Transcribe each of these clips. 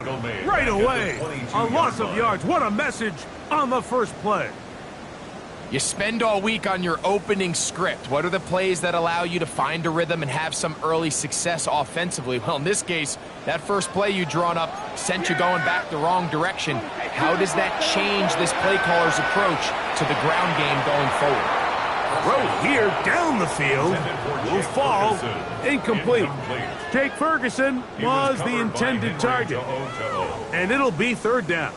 Right away, a loss of yards. What a message on the first play. You spend all week on your opening script. What are the plays that allow you to find a rhythm and have some early success offensively? Well, in this case, that first play you drawn up sent you going back the wrong direction. How does that change this play caller's approach to the ground game going forward? Throw here down the field will fall incomplete. Jake Ferguson was the intended target, and it'll be third down.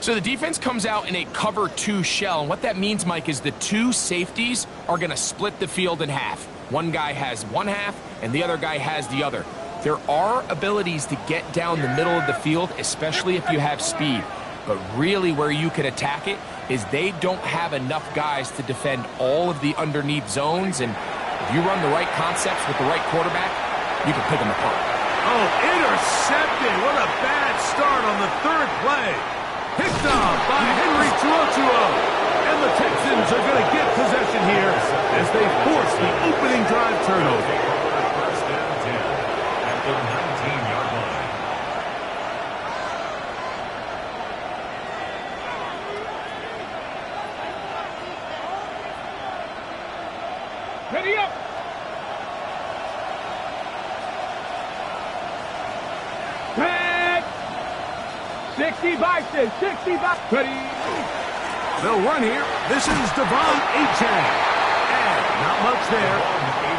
So the defense comes out in a cover 2 shell, and what that means, Mike, is the 2 safeties are going to split the field in half. One guy has one half, and the other guy has the other. There are abilities to get down the middle of the field, especially if you have speed. But really where you can attack it is they don't have enough guys to defend all of the underneath zones, and if you run the right concepts with the right quarterback, you can pick them apart. Oh, intercepted. What a bad start on the third play. Picked off by Henry Tuotuo. And the Texans are going to get possession here as they force the opening drive turnover. First and 10 at the 19-yard line. Ready up! Pat! 60 Bison, 60 Bison. Ready? They'll run here. This is Devon Achane. And not much there.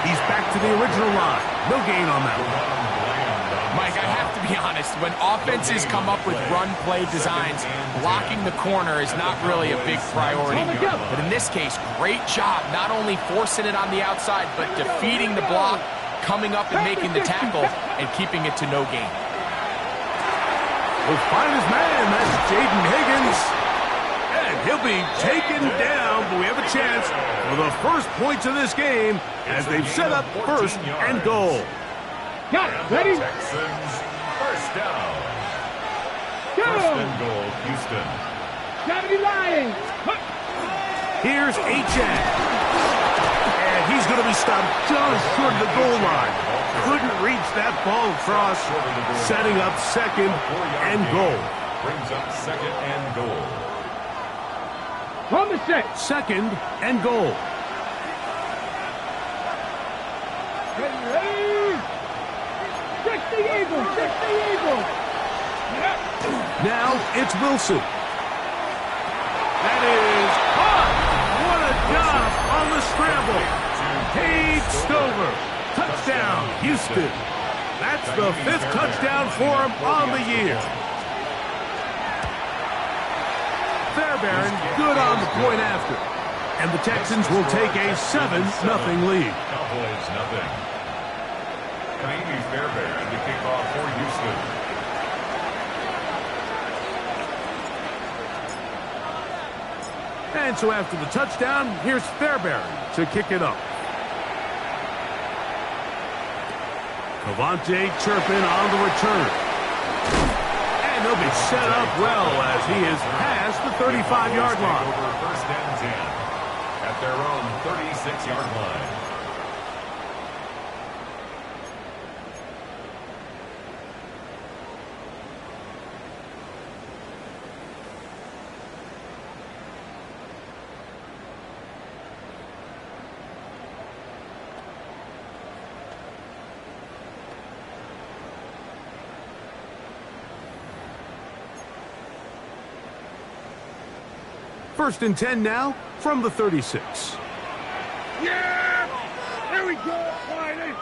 He's back to the original line. No gain on that one. Mike, I have to be honest, when offenses come up with run play designs, blocking the corner is not really a big priority. But in this case, great job not only forcing it on the outside, but defeating the block, coming up and making the tackle, and keeping it to no gain. We'll find his man. That's Jaden Higgins. And he'll be taken down, but we have a chance for the first points of this game as they've set up first and goal. Got it. Ready? Texans, first down. Go! First and goal, Houston. 70 Lions. Here's Achane. And he's going to be stopped just short of the goal line. Couldn't reach that ball across, setting up second and goal. Brings up second and goal. From the set. Second and goal. Ready? 60 Eagles, 60 Eagles. Now it's Wilson. That is caught. What a job on the scramble. Cade Stover. Touchdown, Houston. That's the 5th touchdown for him on the year. Fairbairn good on the point after. And the Texans will take a 7-0 lead. Cowboys, nothing. Amy Fairbairn to kick off for Houston. And so after the touchdown, here's Fairbairn to kick it up. Cavante Turpin on the return. And they'll be set up well as he is past the 35-yard line. Over first and 10 at their own 36-yard line. First and 10 now from the 36. Yeah! Here we go, Wiley.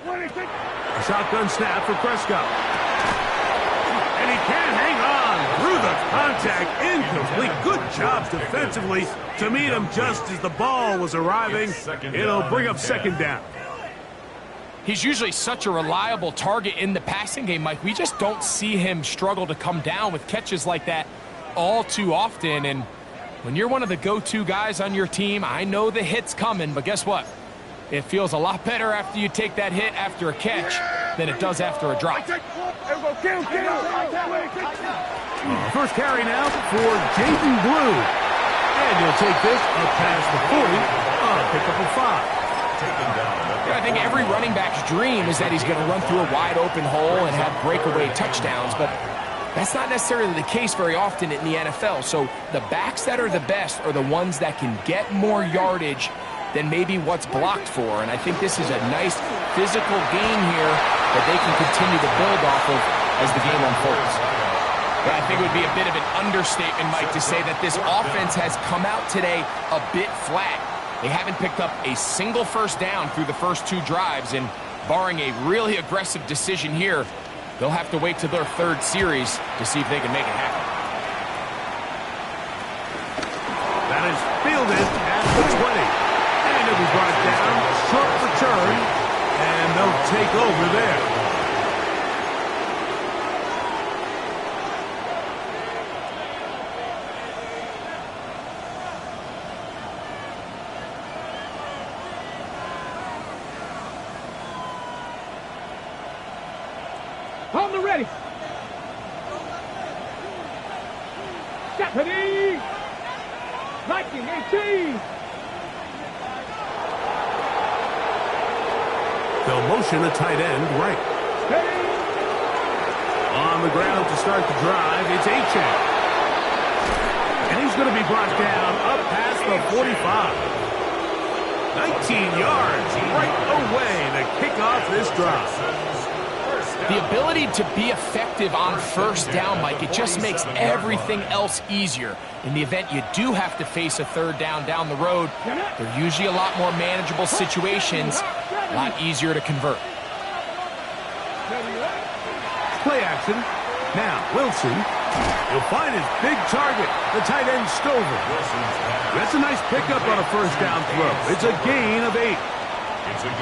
A shotgun snap for Prescott. And he can't hang on through the contact. Incomplete. Good job defensively to meet him just as the ball was arriving. It'll bring up second down. He's usually such a reliable target in the passing game, Mike. We just don't see him struggle to come down with catches like that all too often. And when you're one of the go-to guys on your team, I know the hit's coming, but guess what? It feels a lot better after you take that hit after a catch than it does after a drop. First carry now for Jaden Blue. And he'll take this up past the 40. Pick up a 5. Yeah, I think every running back's dream is that he's going to run through a wide-open hole and have breakaway touchdowns, but that's not necessarily the case very often in the NFL. So the backs that are the best are the ones that can get more yardage than maybe what's blocked for. And I think this is a nice physical gain here that they can continue to build off of as the game unfolds. But I think it would be a bit of an understatement, Mike, to say that this offense has come out today a bit flat. They haven't picked up a single first down through the first 2 drives, and barring a really aggressive decision here, they'll have to wait to their 3rd series to see if they can make it happen. That is fielded at the 20. And it'll be brought down. Short return. And they'll take over there. On the ready. Stephanie. 1918. They'll motion a tight end right. Steady. On the ground to start the drive, it's Achane. And he's going to be brought down up past the 45. 19 yards right away to kick off this drive. The ability to be effective on first down, Mike, it just makes everything else easier. In the event you do have to face a 3rd down the road, they're usually a lot more manageable situations, a lot easier to convert. Play action. Now, Wilson. He'll find his big target, the tight end Stover. That's a nice pickup on a first down throw. It's a gain of 8.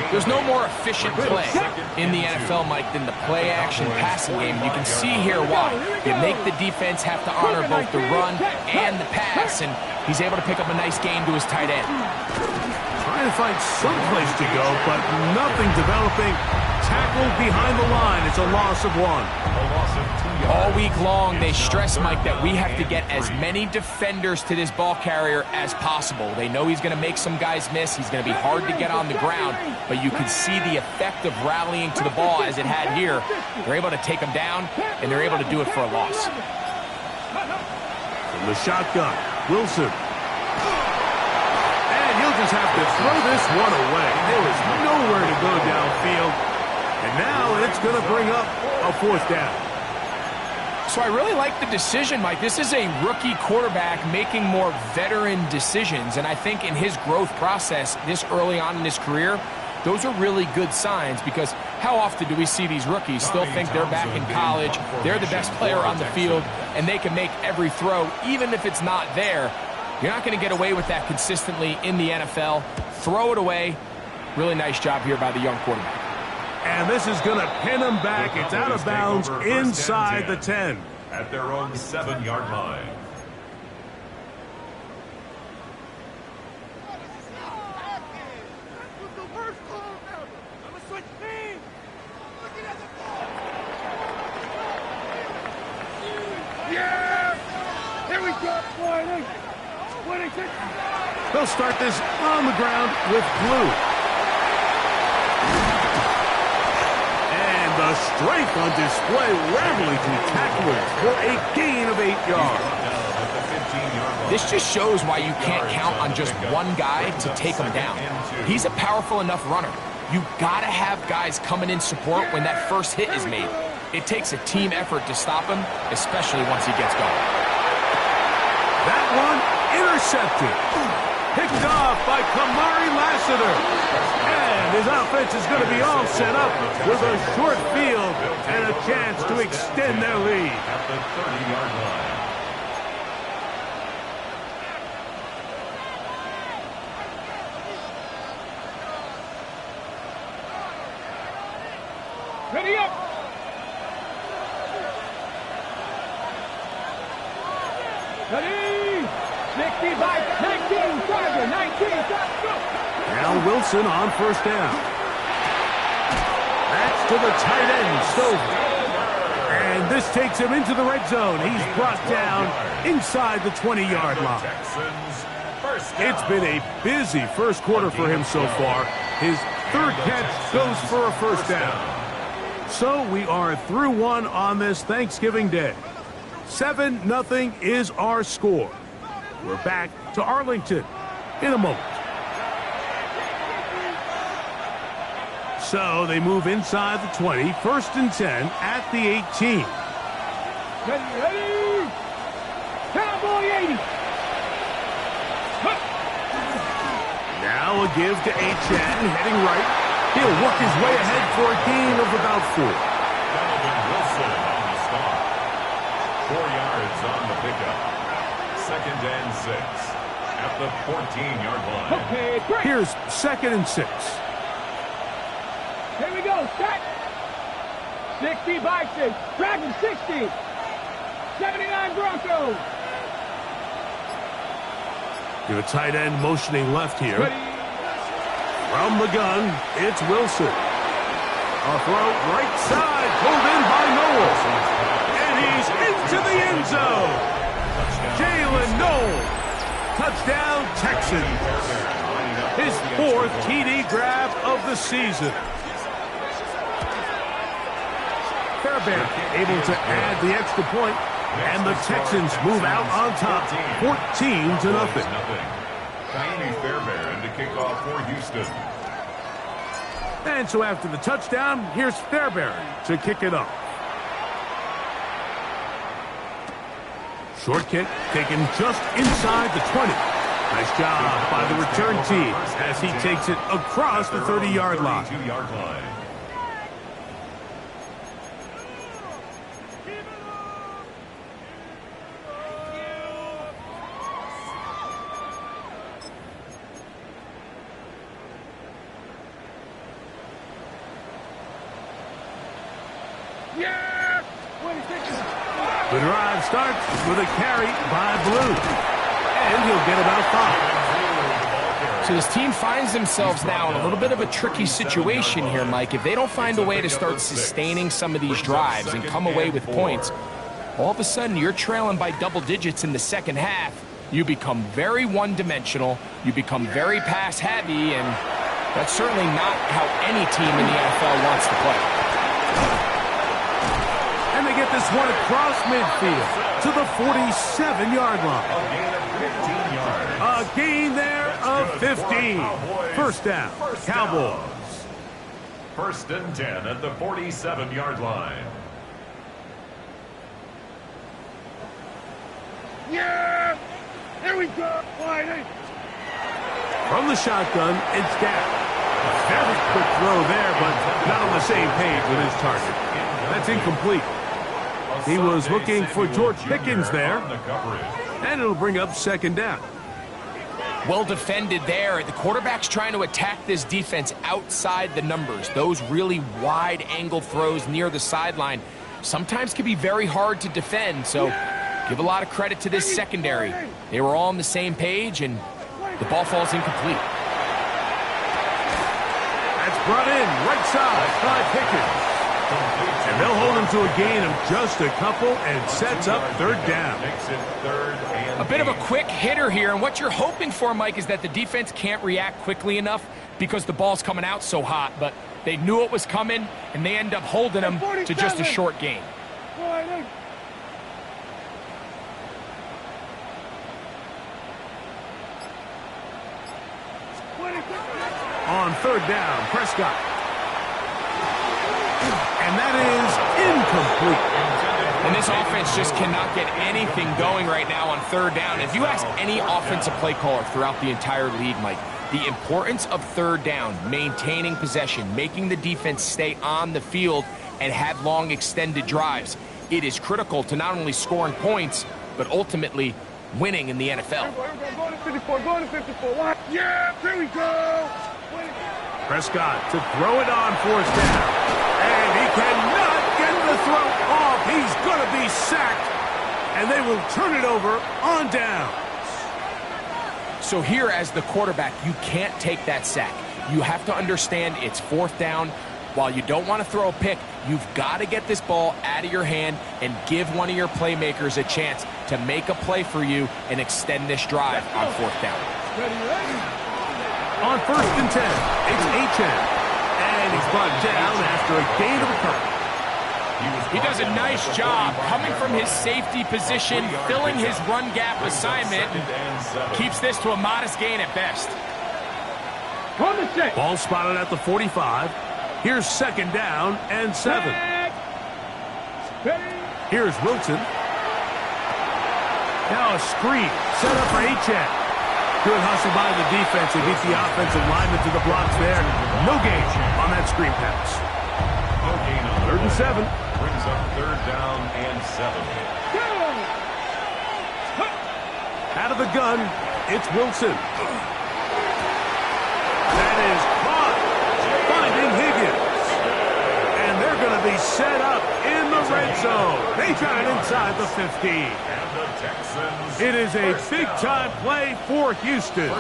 There's no more efficient play in the NFL, Mike, than the play-action passing game. You can see here why. You make the defense have to honor both the run and the pass, and he's able to pick up a nice gain to his tight end. Trying to find some place to go, but nothing developing. Tackled behind the line. It's a loss of 1. All week long, they stress, Mike, that we have to get as many defenders to this ball carrier as possible. They know he's going to make some guys miss. He's going to be hard to get on the ground, but you can see the effect of rallying to the ball as it had here. They're able to take him down, and they're able to do it for a loss. From the shotgun, Wilson. And he'll just have to throw this one away. There was nowhere to go downfield. And now it's going to bring up a 4th down. So I really like the decision, Mike. This is a rookie quarterback making more veteran decisions, and I think in his growth process this early on in his career, those are really good signs, because how often do we see these rookies still think they're back in college, they're the best player on the field, and they can make every throw, even if it's not there. You're not going to get away with that consistently in the NFL. Throw it away. Really nice job here by the young quarterback. And this is going to pin him back. It's out of bounds inside the 10. At their own 7-yard line. Yeah! Here we go, 26. They'll start this on the ground with Blue. The strength on display, rambling through tacklers for a gain of 8 yards. This just shows why you can't count on just one guy to take him down. He's a powerful enough runner. You gotta have guys coming in support when that first hit is made. It takes a team effort to stop him, especially once he gets going. That one intercepted. Picked off by Kamari Lassiter. And his offense is going to be all set up with a short field and a chance to extend their lead. At the 30-yard line. Ready up. Ready. 65, 19, Charger, 19, go. Now Wilson on first down. That's to the tight end, Stover. And this takes him into the red zone. He's brought down inside the 20-yard line. It's been a busy first quarter for him so far. His third catch goes for a first down. So we are through one on this Thanksgiving Day. 7-0 is our score. We're back to Arlington in a moment. So they move inside the 20, 1st and 10 at the 18. Ready? Cowboy 80. Now a give to Achane, heading right. He'll work his way ahead for a gain of about 4. Wilson on the stop. 4 yards on the pickup. 2nd and 6 at the 14-yard line. Okay, break. Here's 2nd and 6. Here we go. Set. 60 Vikings. Dragon 60. 79 Broncos. You have a tight end motioning left here. Ready. From the gun, it's Wilson. A throw right side, pulled in by Noel. And he's into the end zone. Jalen Noel. Touchdown, Texans. His 4th TD grab of the season. Fairbairn able to add the extra point, and the Texans move out on top, 14-0. Tiny Fairbairn to kick off for Houston. And so after the touchdown, here's Fairbairn to kick it off. Short kick taken just inside the 20. Nice job by the return team as he takes it across the 30-yard line. The drive starts with a carry by Blue. And he'll get about 5. So this team finds themselves now in a little bit of a tricky situation here, Mike. If they don't find a way to start sustaining some of these drives and come away with points, all of a sudden you're trailing by double digits in the second half. You become very one-dimensional. You become very pass-heavy, and that's certainly not how any team in the NFL wants to play. And they get this one across midfield to the 47-yard line. A gain there of 15. First down, Cowboys. 1st and 10 at the 47-yard line. Yeah! Here we go! From the shotgun, it's down. A very quick throw there, but not on the same page with his target. That's incomplete. He was looking for George Pickens there, and it'll bring up 2nd down. Well defended there. The quarterback's trying to attack this defense outside the numbers. Those really wide angle throws near the sideline sometimes can be very hard to defend, so give a lot of credit to this secondary. They were all on the same page, and the ball falls incomplete. That's brought in right side by Pickens. And they'll hold him to a gain of just a couple, and sets up 3rd down. A bit of a quick hitter here, and what you're hoping for, Mike, is that the defense can't react quickly enough because the ball's coming out so hot, but they knew it was coming, and they end up holding him to just a short gain. On 3rd down, Prescott. And that is incomplete. And this offense just cannot get anything going right now on 3rd down. If you ask any offensive play caller throughout the entire league, Mike, the importance of 3rd down, maintaining possession, making the defense stay on the field and have long extended drives, it is critical to not only scoring points, but ultimately winning in the NFL. Go to 54, go to 54. Yeah, here we go. Prescott to throw it on 4th down. And he cannot get the throw off. He's going to be sacked. And they will turn it over on downs. So here as the quarterback, you can't take that sack. You have to understand it's 4th down. While you don't want to throw a pick, you've got to get this ball out of your hand and give one of your playmakers a chance to make a play for you and extend this drive on 4th down. On 1st and 10, it's Achane. And he's brought down after a gain of a couple. He does a nice job coming from his safety position, filling his run gap assignment, and keeps this to a modest gain at best. Ball spotted at the 45. Here's second down and 7. Here's Wilson. Now a screen set up for Achane. Good hustle by the defense. They beat the offensive lineman to the blocks there. No gain on that screen pass. No gain on 3rd and 7. Brings up 3rd down and 7. Out of the gun, it's Wilson. That is caught. Finding Higgins. And they're going to be set up in the red zone. They got it inside the 15. And the Texans. It is a big-time play for Houston.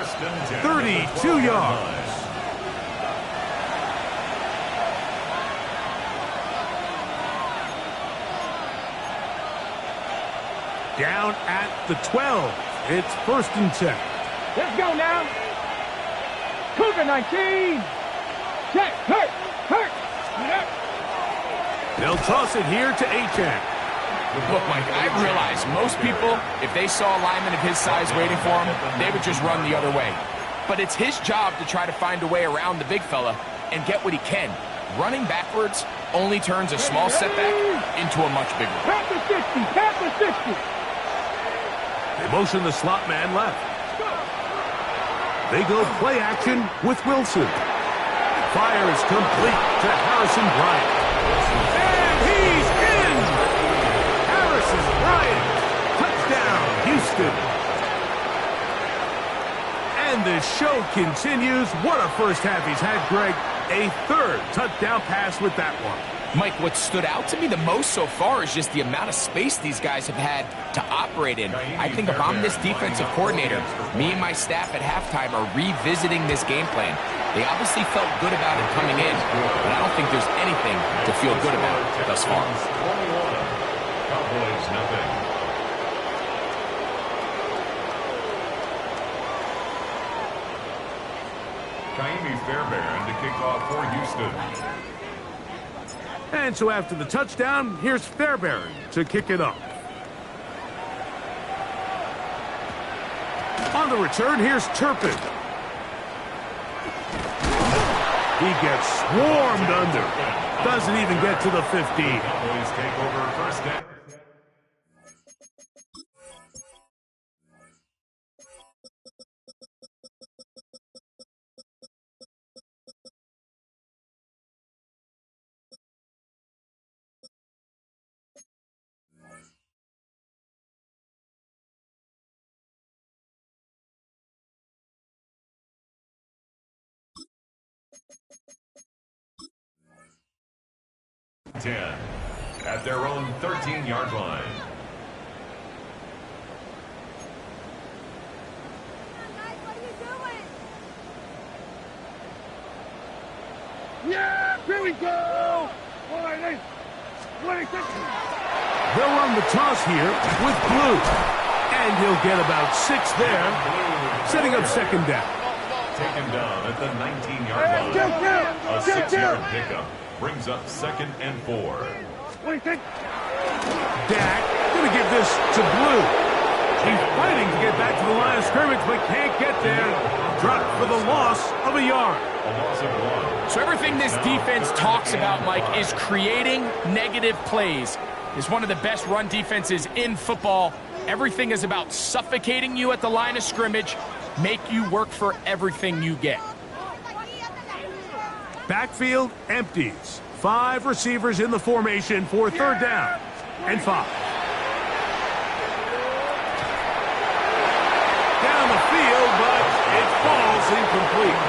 32 yards. Down at the 12. It's 1st and 10. Let's go now. Cougar 19. Check. Hurt. They'll toss it here to Achane. Look, Mike, I realize most people, if they saw a lineman of his size waiting for him, they would just run the other way. But it's his job to try to find a way around the big fella and get what he can. Running backwards only turns a small setback into a much bigger one. Panther 60. They motion the slot man left. They go play action with Wilson. Fire is complete to Harrison Bryant. And he's in! Harrison Bryant. Touchdown, Houston. And the show continues. What a first half he's had, Greg. A 3rd touchdown pass with that one. Mike, what stood out to me the most so far is just the amount of space these guys have had to operate in. I think if I'm this defensive coordinator, me and my staff at halftime are revisiting this game plan. They obviously felt good about it coming in, but I don't think there's anything to feel good about thus far. Cowboys nothing. Kaimi Fairbairn to kick off for Houston. And so after the touchdown, here's Fairbairn to kick it off. On the return, here's Turpin. He gets swarmed under. Doesn't even get to the 15. Cowboys take over 1st down. At their own 13-yard line. Yeah, here we go. They'll run the toss here with Blue. And he'll get about 6 there, setting up 2nd down. Taken down at the 19-yard line. A 6-yard pickup brings up 2nd and 4. Dak going to give this to Blue. He's fighting to get back to the line of scrimmage, but can't get there. Dropped for the loss of a yard. A loss of 1. So everything this defense talks about, Mike, is creating negative plays. It's one of the best run defenses in football. Everything is about suffocating you at the line of scrimmage, make you work for everything you get. Backfield empties. 5 receivers in the formation for 3rd down and 5. Down the field, but it falls incomplete.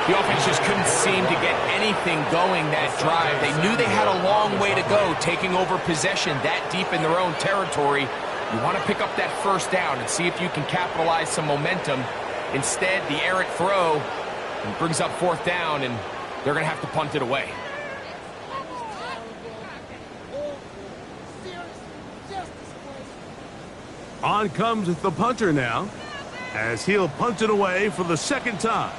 The offense just couldn't seem to get anything going that drive. They knew they had a long way to go taking over possession that deep in their own territory. You want to pick up that 1st down and see if you can capitalize some momentum. Instead, the errant throw brings up 4th down, and they're going to have to punt it away. On comes the punter now, as he'll punt it away for the 2nd time.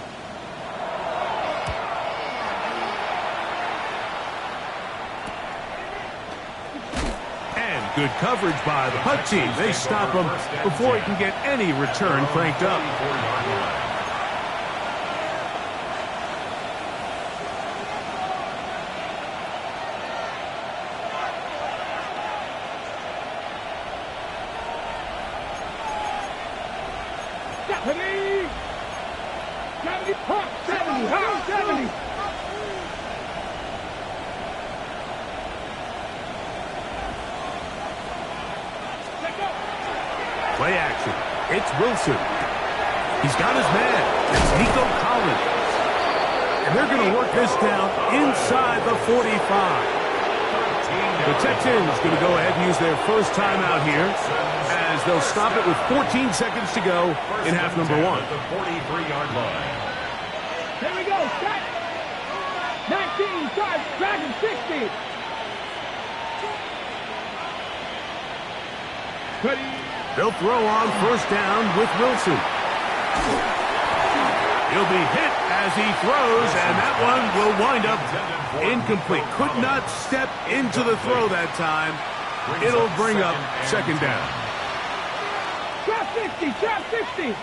Good coverage by the punt team. They stop him before he can get any return cranked up. Play action. It's Wilson. He's got his man. It's Nico Collins. And they're going to work this down inside the 45. The Texans going to go ahead and use their first timeout here as they'll stop it with 14 seconds to go in half number one. At the 43-yard line. Here we go. Set. 19, start, Dragon 60. Ready. They'll throw on first down with Wilson. He'll be hit as he throws, and that one will wind up incomplete. Could not step into the throw that time. It'll bring up second down. Drop 60, drop 60.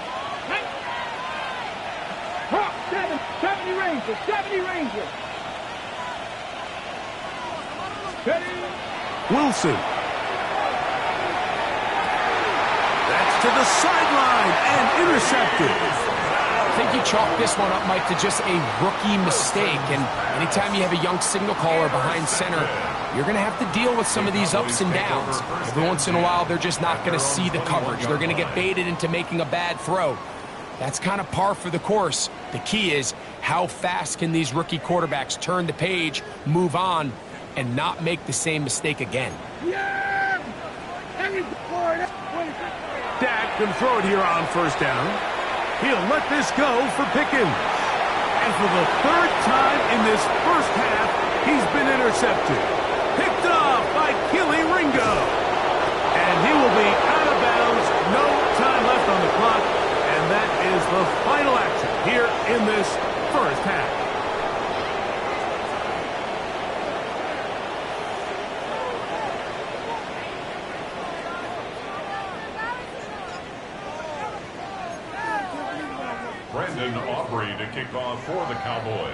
70 Rangers, 70 Rangers. Ready. Wilson. To the sideline and intercepted. I think you chalk this one up, Mike, to just a rookie mistake. And anytime you have a young signal caller behind center, you're going to have to deal with some of these ups and downs. Every once in a while, they're just not going to see the coverage. They're going to get baited into making a bad throw. That's kind of par for the course. The key is how fast can these rookie quarterbacks turn the page, move on, and not make the same mistake again. Dak can throw it here on first down. He'll let this go for Pickens. And for the third time in this first half, he's been intercepted. Picked off by Keely Ringo. And he will be out of bounds. No time left on the clock. And that is the final action here in this first half. To kick off for the Cowboys.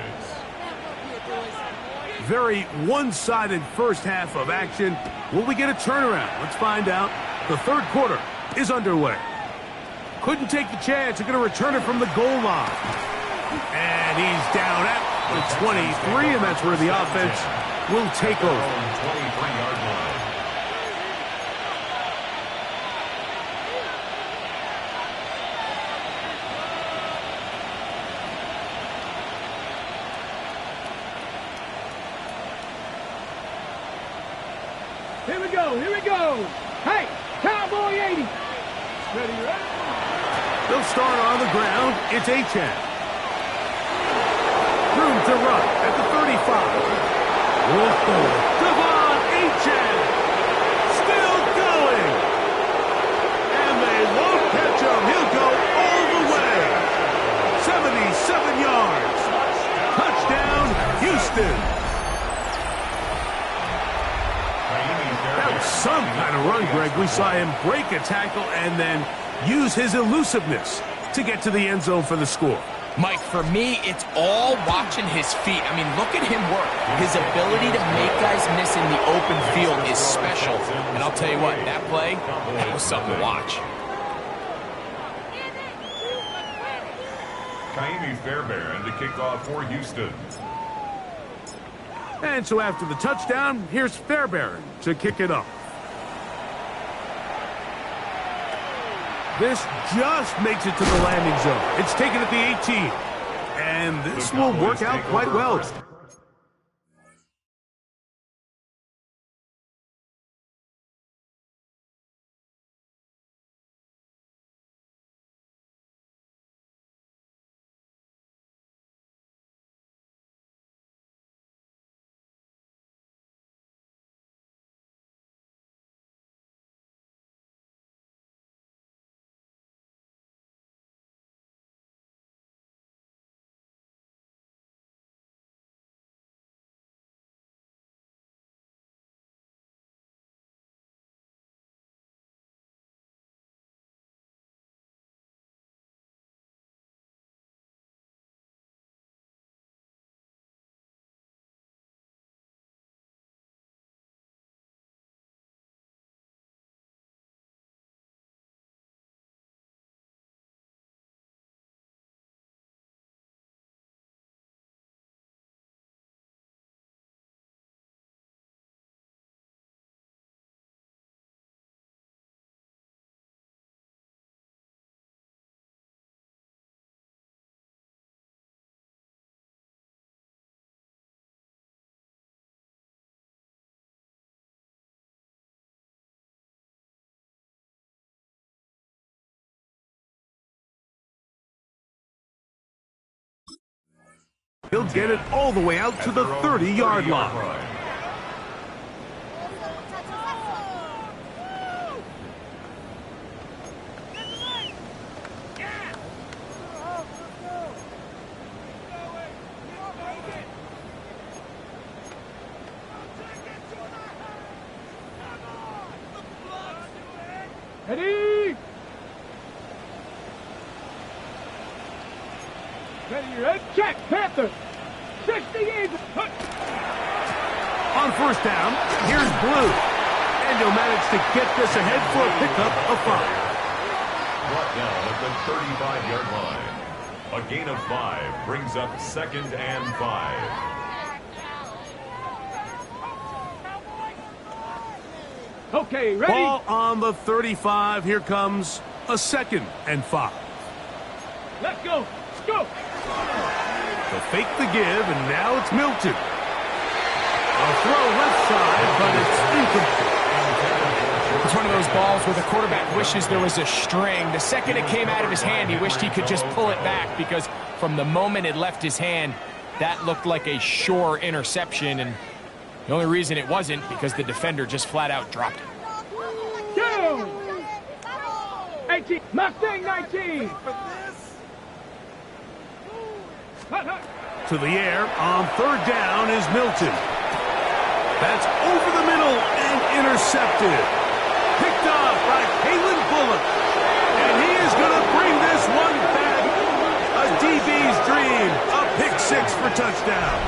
Very one-sided first half of action. Will we get a turnaround? Let's find out. The third quarter is underway. Couldn't take the chance. They're going to return it from the goal line. And he's down at the 23, and that's where the offense will take over. 23-yard line. Here we go, here we go. Hey, Cowboy 80. Ready, ready? They'll start on the ground. It's Achan. Room to run at the 35. Whoa, Devon Achan. Still going. And they won't catch him. He'll go all the way. 77 yards. Touchdown, Houston. Some kind of run, Greg. We saw him break a tackle and then use his elusiveness to get to the end zone for the score. Mike, for me, it's all watching his feet. I mean, look at him work. His ability to make guys miss in the open field is special. And I'll tell you what, that play, that was something to watch. Kaimi Fairbairn to kick off for Houston. And so after the touchdown, here's Fairbairn to kick it off. This just makes it to the landing zone. It's taken at the 18. And this will work out quite well. He'll get it all the way out to the 30-yard line. Ready? Ready, red, check, Panther. 60 Eagles. On first down, here's Blue. And he'll manage to get this ahead for a pickup of 5. Brought down at the 35-yard line. A gain of 5 brings up 2nd and 5. Okay, ready? Ball on the 35. Here comes a 2nd and 5. Let's go. Let's go. They'll fake the give, and now it's Milton. A throw left side, but it's incomplete. It's one of those balls where the quarterback wishes there was a string. The second it came out of his hand, he wished he could just pull it back, because from the moment it left his hand, that looked like a sure interception, and the only reason it wasn't because the defender just flat out dropped it. Go! 18. Mustang 19. To the air on third down is Milton. That's over the middle and intercepted. Picked off by Kalen Bullock. And he is going to bring this one back. A DB's dream. A pick 6 for touchdown.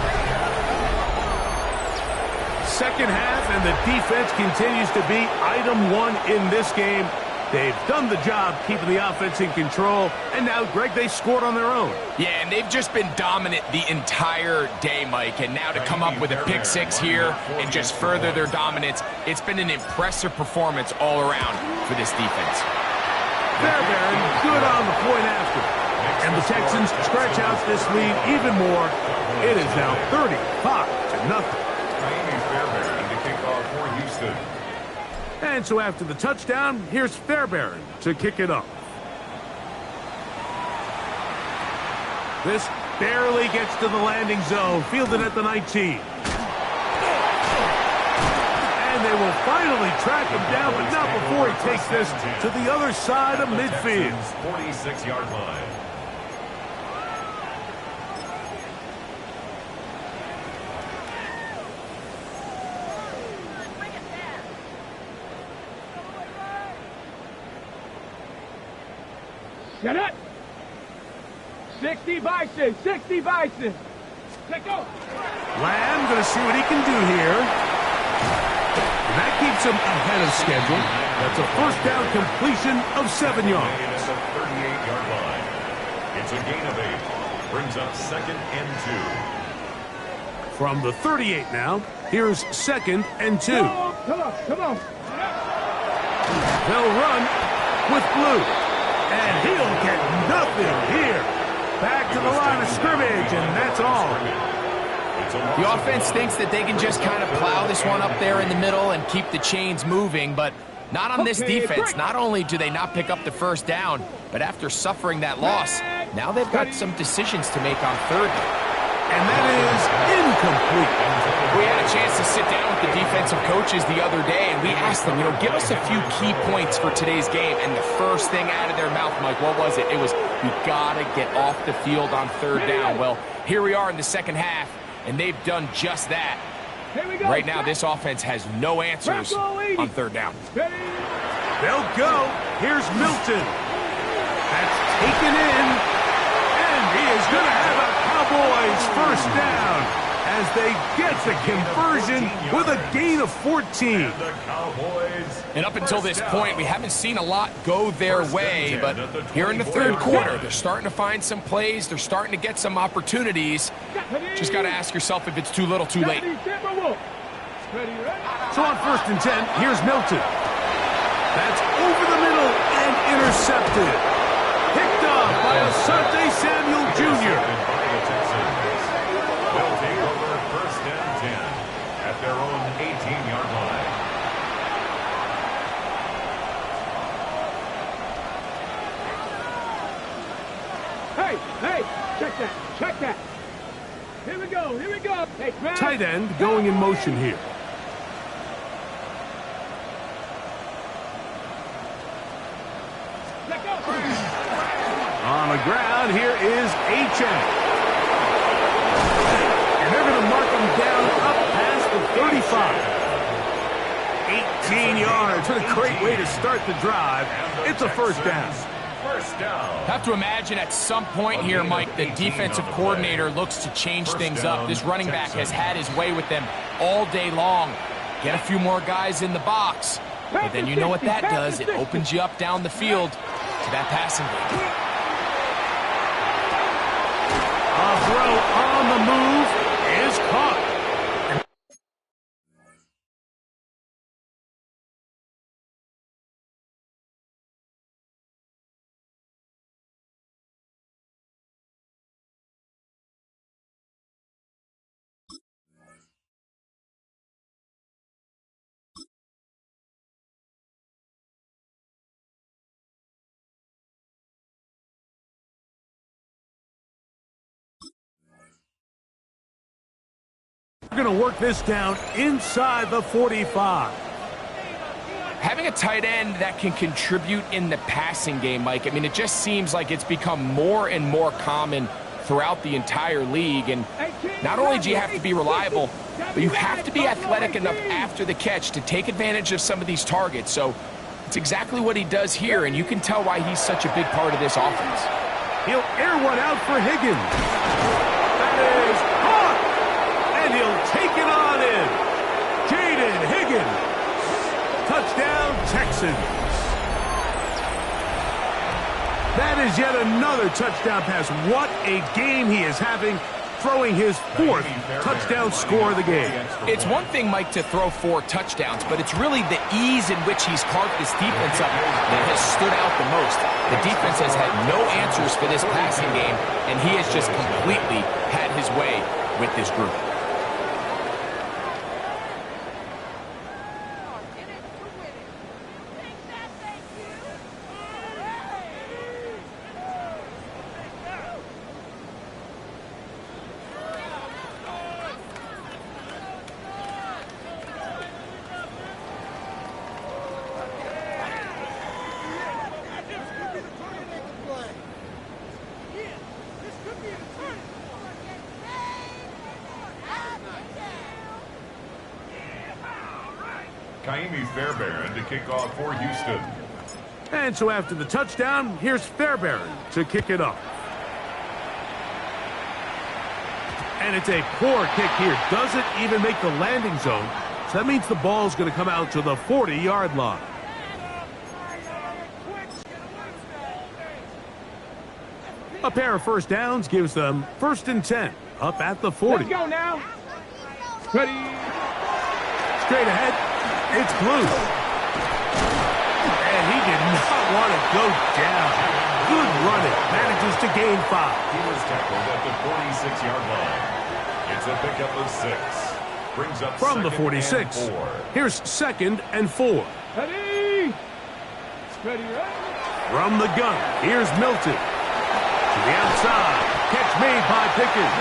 Second half, and the defense continues to be item 1 in this game. They've done the job keeping the offense in control, and now, Greg, they scored on their own. Yeah, and they've just been dominant the entire day, Mike, and now to come up with a pick 6 here and just further their dominance, it's been an impressive performance all around for this defense. Fairbairn good on the point after, and the Texans stretch out this lead even more. It is now 35-0. Fairbairn to kick off for Houston. And so after the touchdown, here's Fairbairn to kick it up. This barely gets to the landing zone, fielded at the 19. And they will finally track him down, but not before he takes this to the other side of midfield. 46-yard line. Set up. 60 Bison. 60 Bison. Let's go. Lamb going to see what he can do here. And that keeps him ahead of schedule. That's a first down completion of 7 yards. At the 38-yard line. It's a gain of 8. Brings up 2nd and 2. From the 38 now, here's 2nd and 2. Come on, come on. They'll run with Blue. And he'll get nothing here. Back to the line of scrimmage, and that's all. The offense thinks that they can just kind of plow this one up there in the middle and keep the chains moving, but not on this defense. Not only do they not pick up the first down, but after suffering that loss, now they've got some decisions to make on third down. And that is incomplete. We had a chance to sit down with the defensive coaches the other day, and we asked them, give us a few key points for today's game. And the first thing out of their mouth, Mike, what was it? It was, you got to get off the field on third down. Well, here we are in the second half, and they've done just that. Right now, this offense has no answers on third down. They'll go. Here's Milton. That's taken in, and he is going to have a Cowboys first down as they get the conversion with a gain of 14. And up until this point, we haven't seen a lot go their way, but here in the third quarter, they're starting to find some plays. They're starting to get some opportunities. Just got to ask yourself if it's too little, too late. So on 1st and 10, here's Milton. That's over the middle and intercepted. Picked off by Asante Samuel Jr. They'll take over 1st and 10 at their own 18-yard line. Hey, check that. Here we go. Here we go. Hey, Tight end going in motion here. Let go. On the ground, here is HM. And they're going to mark him down up past the 35. 18 yards. What a great way to start the drive. It's a first down. First down. Have to imagine at some point here, Mike, the defensive coordinator looks to change things up. This running back has had his way with them all day long. Get a few more guys in the box. But then you know what that does. It opens you up down the field to that passing game. A throw on the move is caught. We're going to work this down inside the 45. Having a tight end that can contribute in the passing game, Mike, I mean, it just seems like it's become more and more common throughout the entire league. And not only do you have to be reliable, but you have to be athletic enough after the catch to take advantage of some of these targets. So it's exactly what he does here, and you can tell why he's such a big part of this offense. He'll air one out for Higgins. That is caught. And he'll take it on in. Jaden Higgins. Touchdown, Texans. That is yet another touchdown pass. What a game he is having, throwing his fourth touchdown score of the game. It's one thing, Mike, to throw 4 touchdowns, but it's really the ease in which he's carved this defense up that has stood out the most. The defense has had no answers for this passing game, and he has just completely had his way with this group. Fairbairn to kick off for Houston. And so after the touchdown, here's Fairbairn to kick it off. And it's a poor kick here. Doesn't even make the landing zone. So that means the ball's going to come out to the 40-yard line. A pair of first downs gives them 1st and 10 up at the 40. Let's go now. Ready. Straight ahead. It's blue. And he did not want to go down. Good running. Manages to gain 5. He was tackled at the 46-yard line. It's a pickup of 6. Brings up from the 46. Here's 2nd and 4. Ready. Ready, ready. From the gun, here's Milton. To the outside. Catch made by Pickens.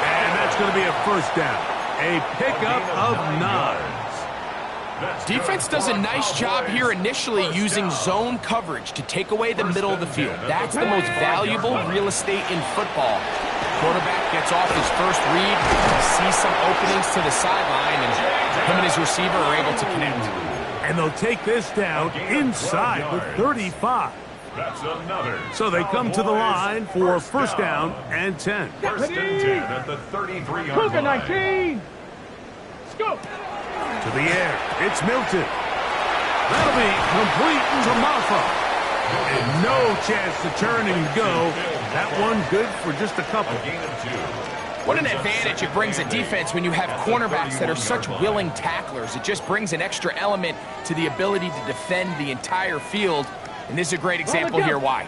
And that's going to be a first down. A pickup of 9. Defense does a nice job here initially using zone coverage to take away the middle of the field. That's the most valuable real estate in football. Quarterback gets off his first read, sees some openings to the sideline, and him and his receiver are able to connect. And they'll take this down inside the 35. That's another. So they come to the line for first down and 10. 1st and 10 at the 33-yard line. 19. Let's go. To the air, it's Milton. That'll be complete to Maffa. And no chance to turn and go. That one good for just a couple. A gain of 2. What an advantage it brings a defense when you have cornerbacks that are such willing tacklers. It just brings an extra element to the ability to defend the entire field. And this is a great example here why.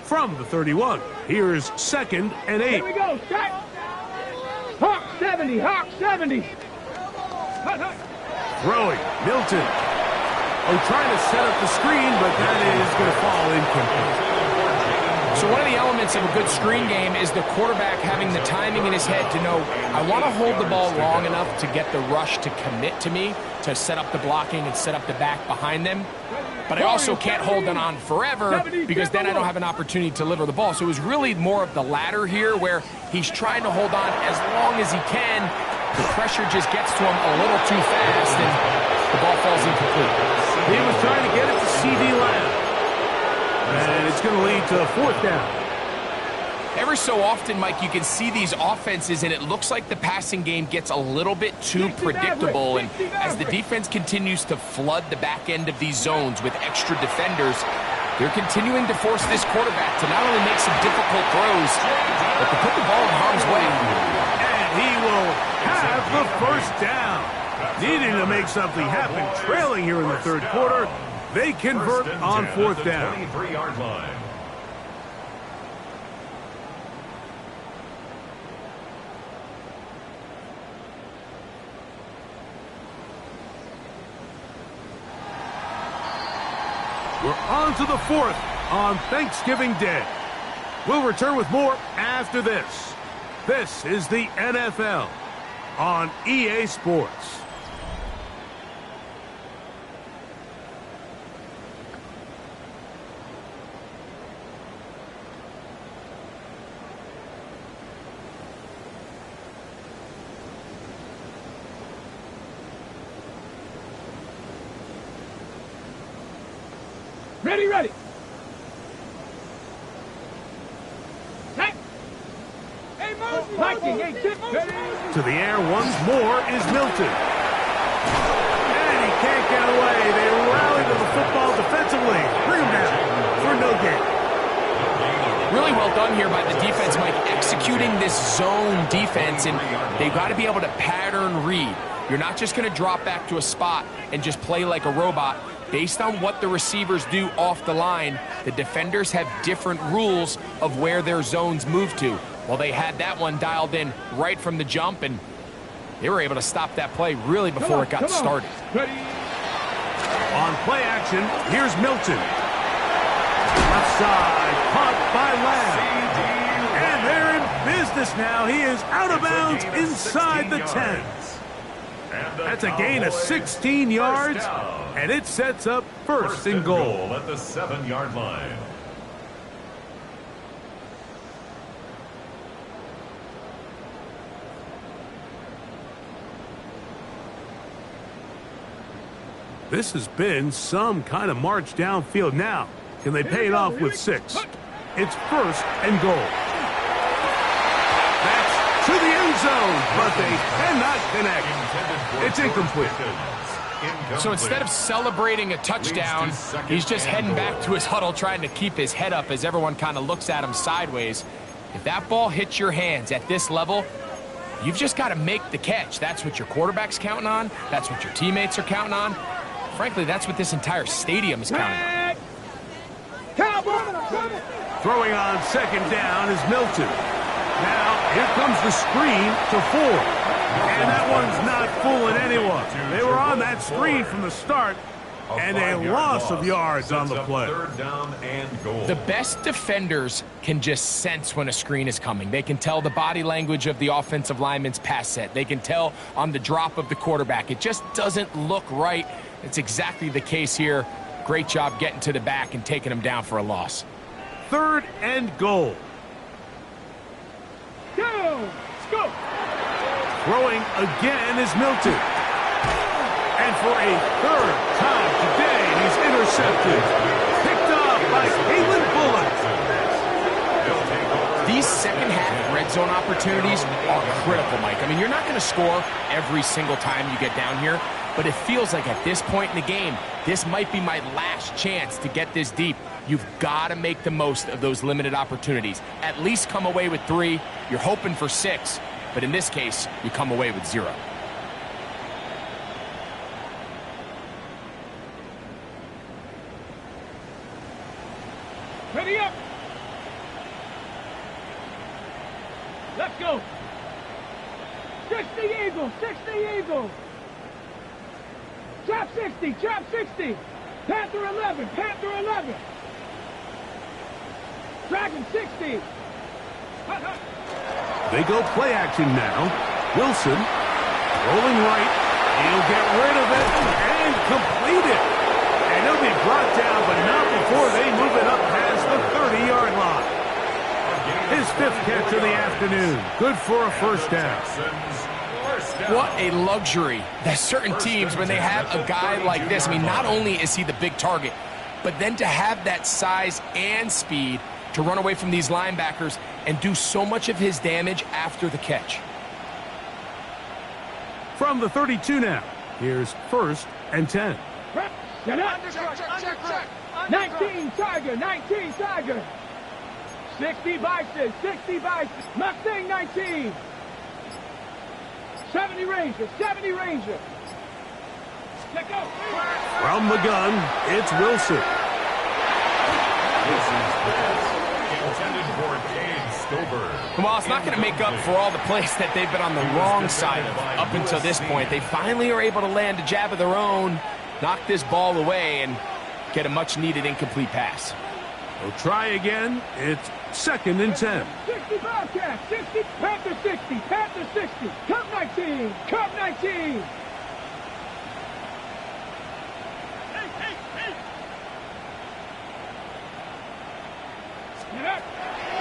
From the 31, here's 2nd and 8. Here we go. Strike. Hawk 70. Hawk 70. Hut, hut. Throwing, Milton. Oh, trying to set up the screen, but that is going to fall incomplete. So one of the elements of a good screen game is the quarterback having the timing in his head to know, I want to hold the ball long enough to get the rush to commit to me, to set up the blocking and set up the back behind them. But I also can't hold it on forever because then I don't have an opportunity to deliver the ball. So it was really more of the latter here where he's trying to hold on as long as he can. The pressure just gets to him a little too fast and the ball falls incomplete. He was trying to get it to C.D. Lamb. And it's going to lead to a fourth down. Every so often, Mike, you can see these offenses, and it looks like the passing game gets a little bit too predictable. And as the defense continues to flood the back end of these zones with extra defenders, they're continuing to force this quarterback to not only make some difficult throws, but to put the ball in harm's way. And he will have the first down. Needing to make something happen, trailing here in the third quarter, they convert on fourth down. 23-yard line. We're on to the fourth on Thanksgiving Day. We'll return with more after this. This is the NFL on EA Sports. Ready, ready. Hey, Viking, hey, tip. To the air once more is Milton. And he can't get away. They rally to the football defensively. Bring him down for no gain. Really well done here by the defense, Mike, executing this zone defense, and they've got to be able to pattern read. You're not just going to drop back to a spot and just play like a robot. Based on what the receivers do off the line, the defenders have different rules of where their zones move to. Well, they had that one dialed in right from the jump, and they were able to stop that play really before it got started. On play action, here's Milton. Left side, caught by Lamb. And they're in business now. He is out of bounds inside the 10. That's a gain of 16 yards, and it sets up first and goal at the 7-yard line. This has been some kind of march downfield. Now, can they pay it off with 6? It's first and goal. That's to the end zone, but they cannot connect. It's incomplete. So instead of celebrating a touchdown, he's just heading back to his huddle trying to keep his head up as everyone kind of looks at him sideways. If that ball hits your hands at this level, you've just got to make the catch. That's what your quarterback's counting on. That's what your teammates are counting on. Frankly, that's what this entire stadium is counting on. Throwing on second down is Milton. Now, here comes the screen to 4. And that one's not fooling anyone. They were on that screen from the start, and a loss of yards on the play. Third down and goal. The best defenders can just sense when a screen is coming. They can tell the body language of the offensive lineman's pass set. They can tell on the drop of the quarterback. It just doesn't look right. It's exactly the case here. Great job getting to the back and taking him down for a loss. Third and goal. Go! Go! Throwing again is Milton. And for a third time today, he's intercepted. Picked up by Kalen Bullock. These second-half red zone opportunities are critical, Mike. I mean, you're not going to score every single time you get down here, but it feels like at this point in the game, this might be my last chance to get this deep. You've got to make the most of those limited opportunities. At least come away with 3. You're hoping for 6, but in this case, you come away with 0. Ready up! Let's go! 60 Eagles! 60 Eagles! Trap 60! Trap 60! Panther 11! Panther 11! Dragon 60. They go play action now. Wilson rolling right. He'll get rid of it and complete it. And he'll be brought down, but not before they move it up past the 30-yard line. His 5th catch of the afternoon. Good for a first down. What a luxury that certain teams, when they have a guy like this, I mean, not only is he the big target, but then to have that size and speed to run away from these linebackers and do so much of his damage after the catch. From the 32 now, here's 1st and 10. Get up. 19 Tiger, 19 Tiger. 60 Bison, 60 Bison. Mustang 19. 70 Ranger, 70 Ranger. Let go. From the gun, it's Wilson. Wilson's pass intended for Cade Stover. Well, it's not going to make up for all the plays that they've been on the wrong side of up until this point. They finally are able to land a jab of their own, knock this ball away, and get a much-needed incomplete pass. They'll try again. It's 2nd and 10. 60 Bobcat, 60, Panther 60, Panther 60, Cub 19, Cub 19.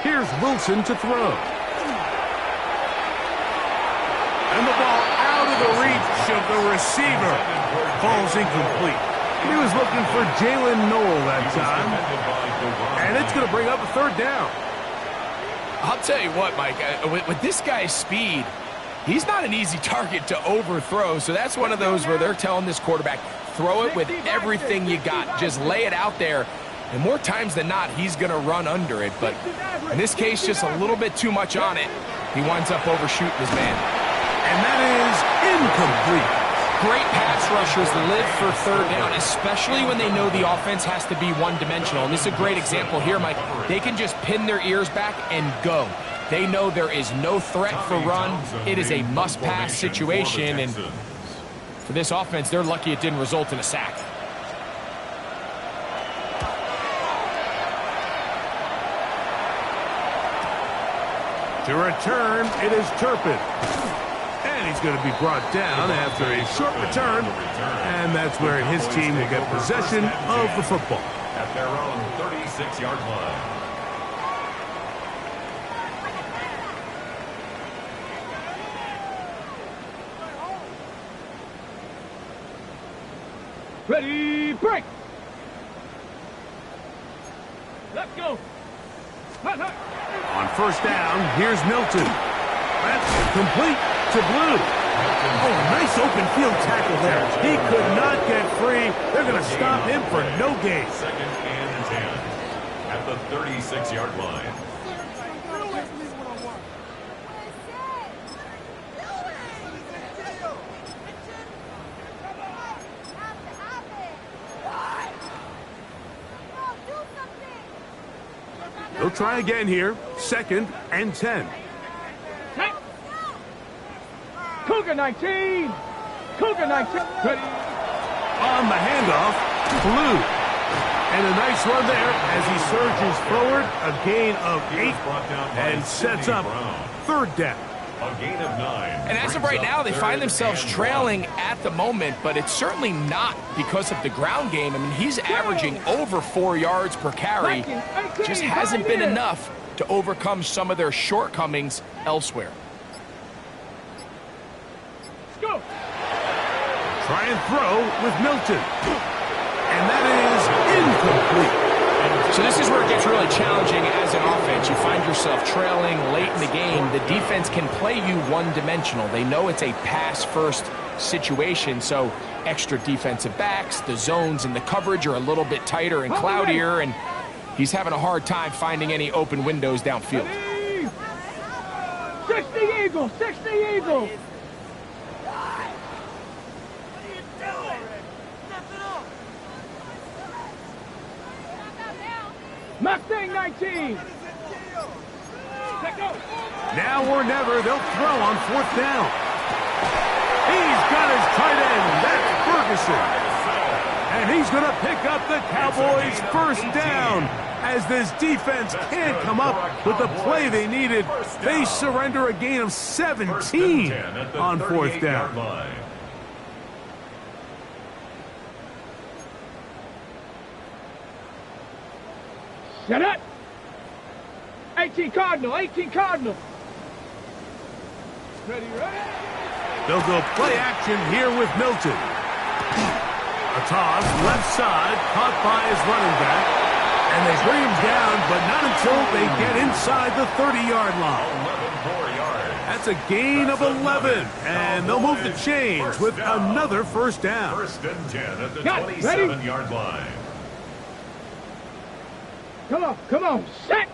Here's Wilson to throw. And the ball out of the reach of the receiver. Ball's incomplete. He was looking for Jalen Noel that time. And it's going to bring up a 3rd down. I'll tell you what, Mike, with this guy's speed, he's not an easy target to overthrow. So that's one of those where they're telling this quarterback, throw it with everything you got. Just lay it out there. And more times than not, he's going to run under it. But in this case, just a little bit too much on it. He winds up overshooting his man. And that is incomplete. Great pass rushers live for 3rd down, especially when they know the offense has to be one-dimensional. And this is a great example here, Mike. They can just pin their ears back and go. They know there is no threat for run. It is a must-pass situation. And for this offense, they're lucky it didn't result in a sack. To return, it is Turpin. And he's going to be brought down after a short return. And that's where his team will get possession of the football. At their own 36-yard line. Ready, break. Let's go. On 1st down, here's Milton. That's complete to Blue. Oh, nice open field tackle there. He could not get free. They're going to stop him for no gain. 2nd and 10 at the 36-yard line. They'll try again here. 2nd and 10. Cougar 19. Cougar 19. Ready. On the handoff, Blue. And a nice run there as he surges forward. A gain of 8 and sets up 3rd down. A gain of 9. And as of right now, they find themselves trailing at the moment, but it's certainly not because of the ground game. I mean, he's averaging over 4 yards per carry. Just hasn't been enough to overcome some of their shortcomings elsewhere. Go. Try and throw with Milton. And that is incomplete. So this is where it gets really challenging as an offense. You find yourself trailing late in the game. The defense can play you one-dimensional. They know it's a pass-first situation, so extra defensive backs, the zones and the coverage are a little bit tighter and cloudier, and he's having a hard time finding any open windows downfield. 60 Eagles, 60 Eagles. Mustang 19. Now or never, they'll throw on 4th down. He's got his tight end. That's Ferguson. And he's is going to pick up the Cowboys' first down. As this defense can't come up with the play they needed, they surrender a gain of 17 on fourth down. Set up. 18 Cardinal, 18 Cardinal. Ready, ready. They'll go play action here with Milton. A toss, left side, caught by his running back. And they bring him down, but not until they get inside the 30-yard line. That's a gain of 11, and they'll move the chains with another first down. First and 10 at the 27-yard line. Come on, set.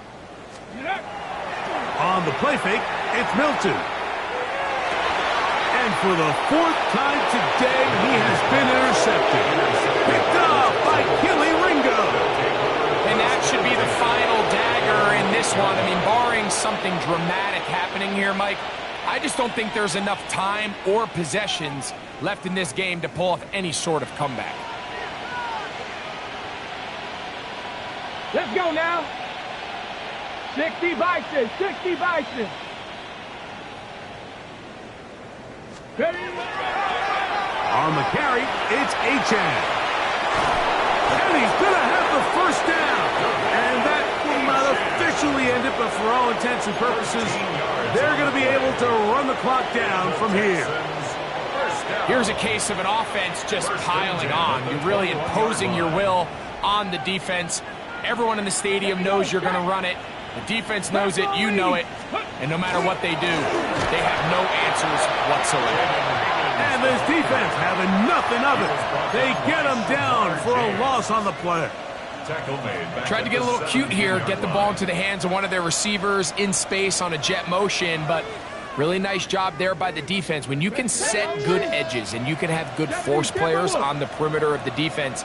On the play fake, it's Milton. And for the fourth time today, he has been intercepted. Picked up by Killy Ringo. And that should be the final dagger in this one. I mean, barring something dramatic happening here, Mike, I just don't think there's enough time or possessions left in this game to pull off any sort of comeback. Let's go now. 60 Bison, 60 Bison. Ready? On the carry, it's Achan. And he's going to have the first down. And that will not officially end it, but for all intents and purposes, they're going to be able to run the clock down from here. Here's a case of an offense just piling on. You're really imposing your will on the defense. Everyone in the stadium knows you're going to run it. The defense knows it, you know it. And no matter what they do, they have no answers whatsoever. And this defense having nothing of it. They get them down for a loss on the play. Tried to get a little cute here, get the ball into the hands of one of their receivers in space on a jet motion, but really nice job there by the defense. When you can set good edges and you can have good force players on the perimeter of the defense,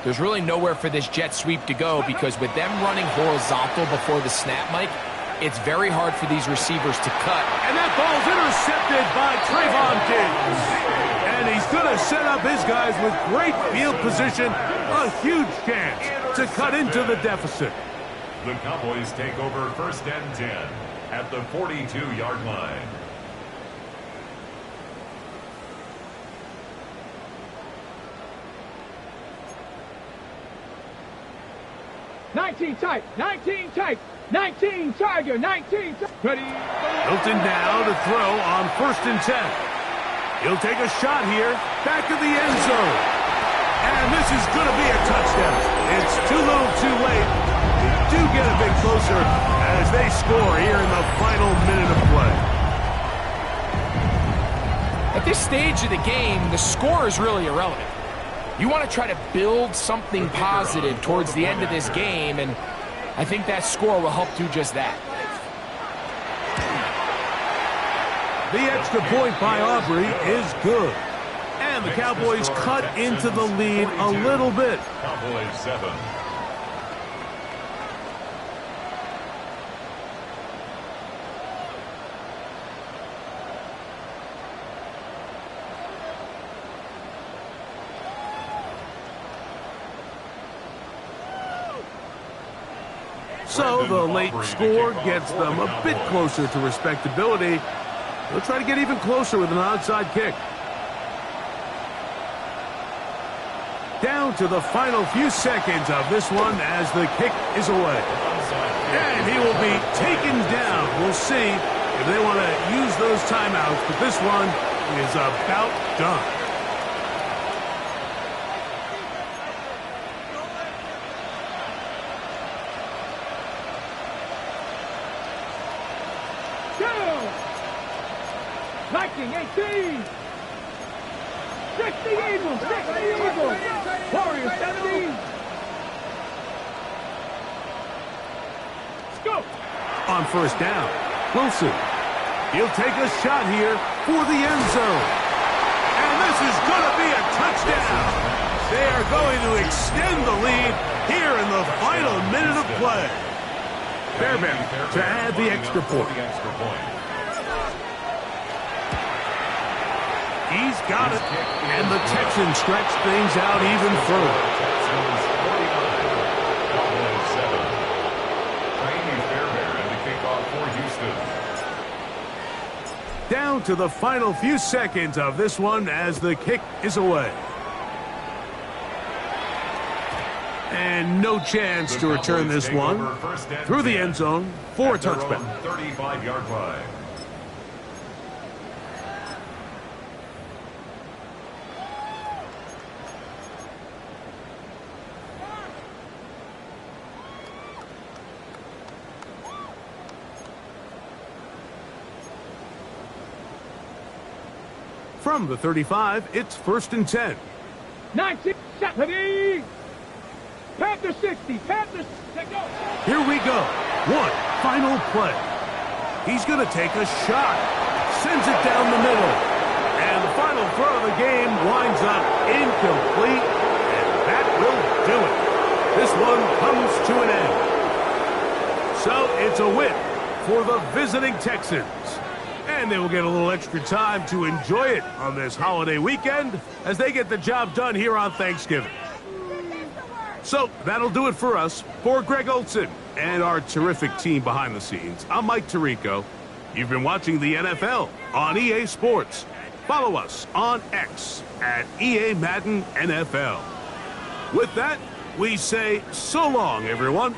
there's really nowhere for this jet sweep to go, because with them running horizontal before the snap, Mike, it's very hard for these receivers to cut. And that ball's intercepted by Trayvon Diggs. And he's going to set up his guys with great field position. A huge chance to cut into the deficit. The Cowboys take over first and 10 at the 42-yard line. Tight, 19 tight, 19 Tiger, 19 ready. Milton now to throw on first and 10. He'll take a shot here, back of the end zone. And this is going to be a touchdown. It's too little too late. They do get a bit closer as they score here in the final minute of play. At this stage of the game, the score is really irrelevant. You want to try to build something positive towards the end of this game, and I think that score will help do just that. The extra point by Aubrey is good. And the Cowboys cut into the lead a little bit. Cowboys 7. So the late score gets them a bit closer to respectability. They'll try to get even closer with an onside kick. Down to the final few seconds of this one as the kick is away. And he will be taken down. We'll see if they want to use those timeouts, but this one is about done. Viking 18. 60 Eagles, 60 Eagles. Warriors 17. Let's go. On first down, Wilson. He'll take a shot here for the end zone. And this is going to be a touchdown. They are going to extend the lead here in the final minute of play. Fairbairn to add the extra point. He's got it. And the Texans stretch things out even further. Texans 49, Cowboys 7. Rainy Fairbairn and the kickoff for Houston. Down to the final few seconds of this one as the kick is away. And no chance to return this one through the end zone for a touchback. 35-yard line. From the 35, it's 1st and 10. 19, Panther 60, Panther, go. Here we go. One final play. He's going to take a shot. Sends it down the middle. And the final throw of the game winds up incomplete. And that will do it. This one comes to an end. So it's a win for the visiting Texans. And they will get a little extra time to enjoy it on this holiday weekend as they get the job done here on Thanksgiving. So that'll do it for us. For Greg Olson and our terrific team behind the scenes, I'm Mike Tirico. You've been watching the NFL on EA Sports. Follow us on X at EA Madden NFL. With that, we say so long, everyone.